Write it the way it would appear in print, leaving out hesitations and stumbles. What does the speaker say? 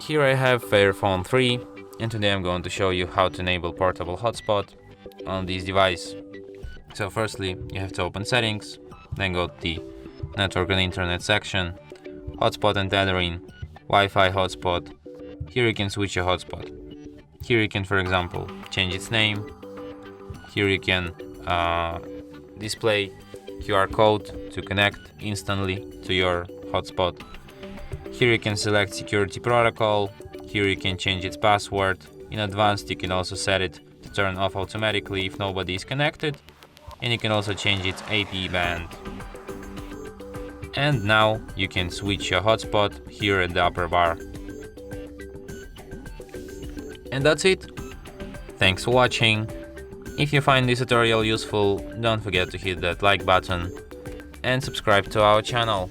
Here I have FairPhone 3, and today I'm going to show you how to enable portable hotspot on this device. So firstly, you have to open settings, then go to the network and internet section, hotspot and tethering, Wi-Fi hotspot. Here you can switch your hotspot. Here you can, for example, change its name. Here you can display QR code to connect instantly to your hotspot. Here you can select security protocol. Here you can change its password. In advanced, you can also set it to turn off automatically if nobody is connected. And you can also change its AP band. And now you can switch your hotspot here at the upper bar. And that's it. Thanks for watching. If you find this tutorial useful, don't forget to hit that like button and subscribe to our channel.